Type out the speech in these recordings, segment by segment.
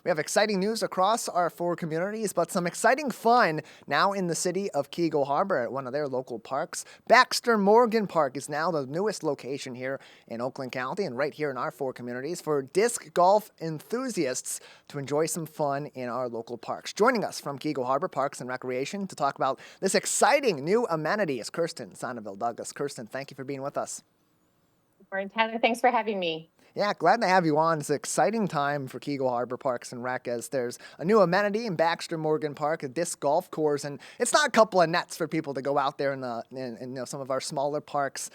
We have exciting news across our four communities, but some exciting fun now in the city of Keego Harbor at one of their local parks. Baxter-Morgan Park is now the newest location here in Oakland County and right here in our four communities for disc golf enthusiasts to enjoy some fun in our local parks. Joining us from Keego Harbor Parks and Recreation to talk about this exciting new amenity is Kirsten Sonneville-Douglass. Kirsten, thank you for being with us. Good morning, Tyler. Thanks for having me. Yeah, glad to have you on. It's an exciting time for Keego Harbor Parks and Rec as there's a new amenity in Baxter-Morgan Park, a disc golf course, and it's not a couple of nets for people to go out there in some of our smaller parks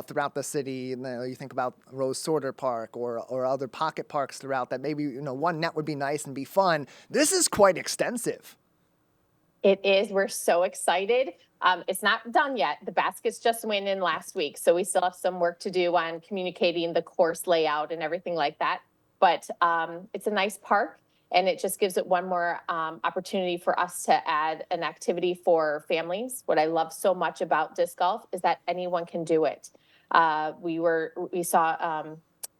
throughout the city. You think about Rose Sorter Park or other pocket parks throughout that maybe one net would be nice and be fun. This is quite extensive. It is. We're so excited. It's not done yet. The baskets just went in last week, so we still have some work to do on communicating the course layout and everything like that. But it's a nice park, and it just gives it one more opportunity for us to add an activity for families. What I love so much about disc golf is that anyone can do it. We saw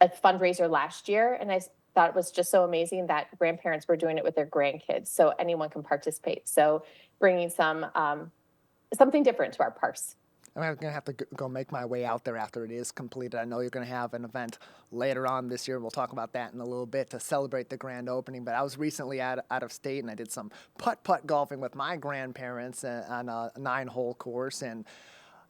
a fundraiser last year, and I thought it was just so amazing that grandparents were doing it with their grandkids, so anyone can participate. So bringing something different to our parks. I'm going to have to go make my way out there after it is completed. I know you're going to have an event later on this year. We'll talk about that in a little bit to celebrate the grand opening. But I was recently out of state, and I did some putt-putt golfing with my grandparents on a 9-hole course, and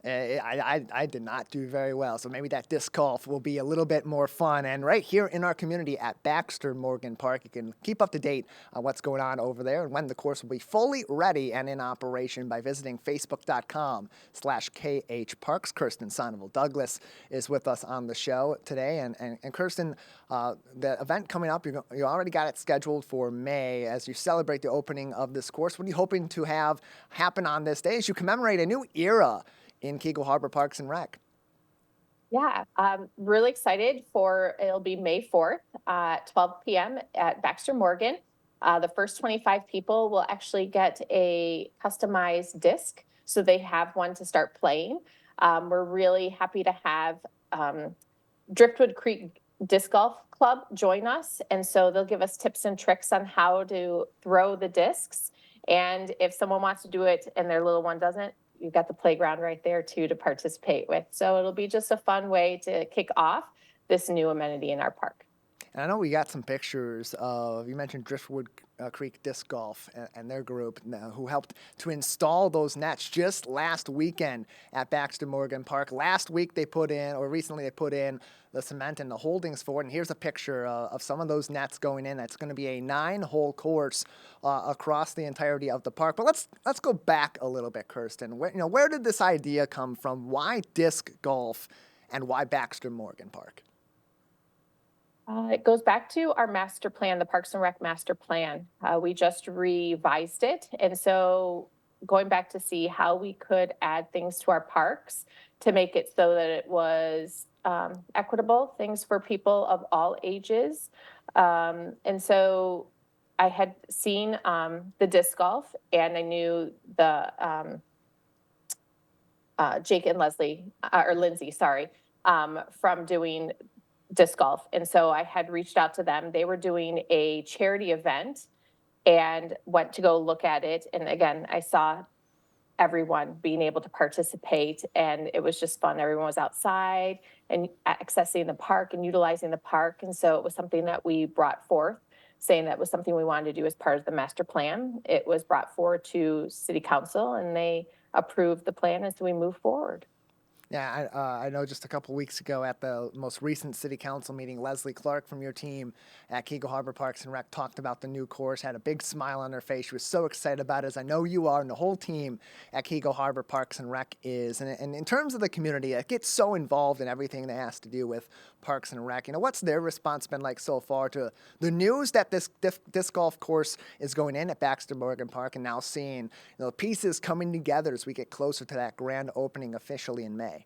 I did not do very well, so maybe that disc golf will be a little bit more fun. And right here in our community at Baxter-Morgan Park, you can keep up to date on what's going on over there and when the course will be fully ready and in operation by visiting facebook.com/KHParks. Kirsten Sonneville-Douglass is with us on the show today. And Kirsten, the event coming up, you already got it scheduled for May as you celebrate the opening of this course. What are you hoping to have happen on this day as you commemorate a new era in Keego Harbor Parks and Rec? Yeah, I'm really excited it'll be May 4th at 12 p.m. at Baxter-Morgan. The first 25 people will actually get a customized disc, so they have one to start playing. We're really happy to have Driftwood Creek Disc Golf Club join us, and so they'll give us tips and tricks on how to throw the discs. And if someone wants to do it and their little one doesn't, you've got the playground right there too to participate with. So it'll be just a fun way to kick off this new amenity in our park. And I know we got some pictures of, you mentioned Driftwood Creek Disc Golf and their group who helped to install those nets just last weekend at Baxter-Morgan Park. Last week recently they put in the cement and the holdings for it. And here's a picture of some of those nets going in. That's going to be a 9-hole course across the entirety of the park. But let's go back a little bit, Kirsten. Where did this idea come from? Why disc golf and why Baxter-Morgan Park? It goes back to our master plan, the Parks and Rec master plan. We just revised it. And so going back to see how we could add things to our parks to make it so that it was equitable, things for people of all ages. And so I had seen the disc golf, and I knew the Jake and Lindsay, from doing disc golf. And so I had reached out to them. They were doing a charity event and went to go look at it. And again, I saw everyone being able to participate, and it was just fun. Everyone was outside and accessing the park and utilizing the park. And so it was something that we brought forth, saying that was something we wanted to do as part of the master plan. It was brought forward to City Council, and they approved the plan as we move forward. Yeah, I know just a couple weeks ago at the most recent city council meeting, Leslie Clark from your team at Keego Harbor Parks and Rec talked about the new course, had a big smile on her face. She was so excited about it, as I know you are, and the whole team at Keego Harbor Parks and Rec is. And in terms of the community, it gets so involved in everything that has to do with Parks and Rec. What's their response been like so far to the news that this disc golf course is going in at Baxter-Morgan Park, and now seeing pieces coming together as we get closer to that grand opening officially in May?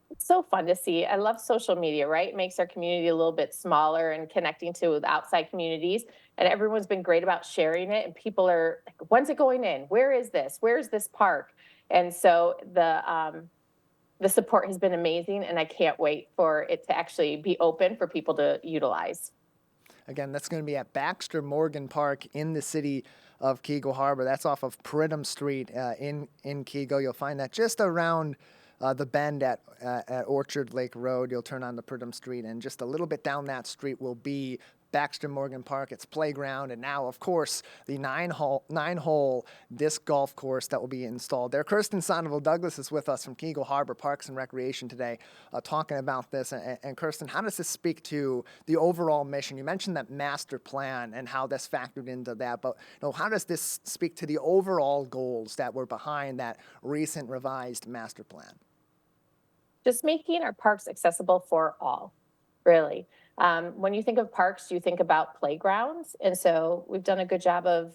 It's so fun to see. I love social media, right? It makes our community a little bit smaller and connecting to the outside communities. And everyone's been great about sharing it. And people are like, when's it going in? Where is this? Where's this park? And so the support has been amazing, and I can't wait for it to actually be open for people to utilize. Again, that's going to be at Baxter-Morgan Park in the city of Keego Harbor. That's off of Pridham Street in Keego. You'll find that just around the bend at Orchard Lake Road. You'll turn on the Pridham Street, and just a little bit down that street will be Baxter-Morgan Park, its playground, and now, of course, the nine-hole disc golf course that will be installed there. Kirsten Sonneville-Douglass is with us from Keego Harbor Parks and Recreation today, talking about this. And Kirsten, how does this speak to the overall mission? You mentioned that master plan and how this factored into that, but how does this speak to the overall goals that were behind that recent revised master plan? Just making our parks accessible for all, really. When you think of parks, you think about playgrounds. And so we've done a good job of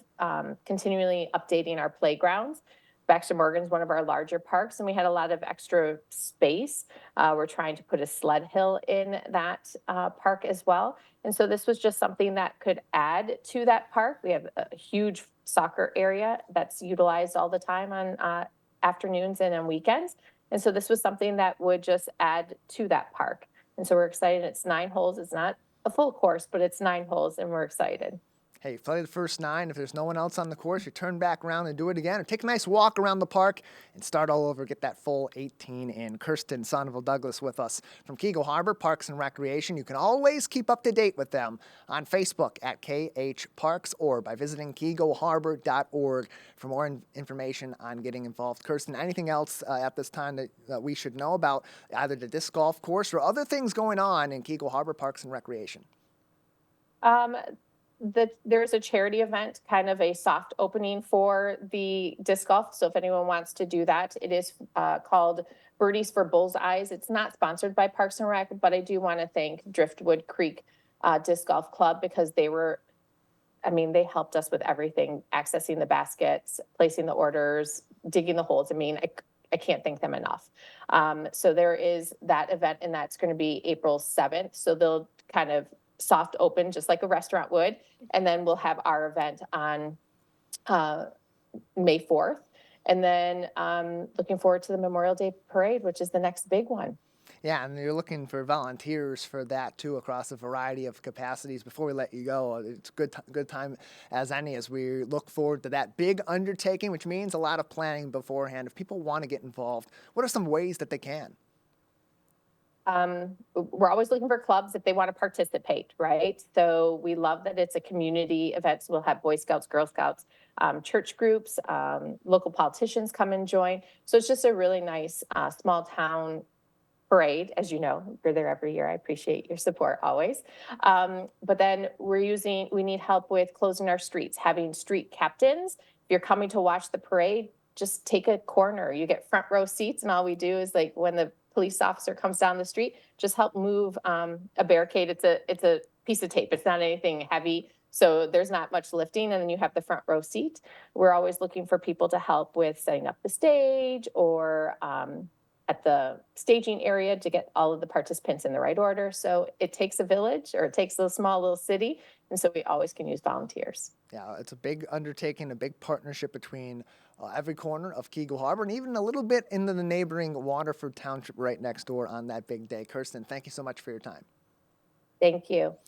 continually updating our playgrounds. Baxter-Morgan is one of our larger parks, and we had a lot of extra space. We're trying to put a sled hill in that park as well. And so this was just something that could add to that park. We have a huge soccer area that's utilized all the time on afternoons and on weekends. And so this was something that would just add to that park. And so we're excited. It's 9 holes. It's not a full course, but it's 9 holes, and we're excited. Hey, play the first 9. If there's no one else on the course, you turn back around and do it again, or take a nice walk around the park and start all over, get that full 18 in. Kirsten Sonneville-Douglass with us from Keego Harbor Parks and Recreation. You can always keep up to date with them on Facebook at KH Parks or by visiting KeegoHarbor.org for more information on getting involved. Kirsten, anything else at this time that we should know about either the disc golf course or other things going on in Keego Harbor Parks and Recreation? There's a charity event, kind of a soft opening for the disc golf. So if anyone wants to do that, it is called Birdies for Bullseyes. It's not sponsored by Parks and Rec, but I do want to thank Driftwood Creek Disc Golf Club, because they helped us with everything, accessing the baskets, placing the orders, digging the holes. I can't thank them enough. So there is that event, and that's going to be April 7th. So they'll kind of soft open just like a restaurant would, and then we'll have our event on May 4th, and then looking forward to the Memorial Day Parade, which is the next big one. Yeah, and you're looking for volunteers for that too, across a variety of capacities. Before we let you go, it's good time as any as we look forward to that big undertaking, which means a lot of planning beforehand. If people want to get involved, what are some ways that they can? We're always looking for clubs if they want to participate, right? So we love that it's a community event. So we'll have Boy Scouts, Girl Scouts, church groups, local politicians come and join. So it's just a really nice small town parade. As you know, you're there every year. I appreciate your support always. But then we need help with closing our streets, having street captains. If you're coming to watch the parade, just take a corner. You get front row seats, and all we do is, like, when the police officer comes down the street, just help move a barricade. It's a piece of tape. It's not anything heavy, so there's not much lifting, and then you have the front row seat. We're always looking for people to help with setting up the stage or at the staging area to get all of the participants in the right order. So it takes a village, or it takes a small little city, and so we always can use volunteers. Yeah, it's a big undertaking, a big partnership between every corner of Keego Harbor and even a little bit into the neighboring Waterford Township right next door on that big day. Kirsten, thank you so much for your time. Thank you.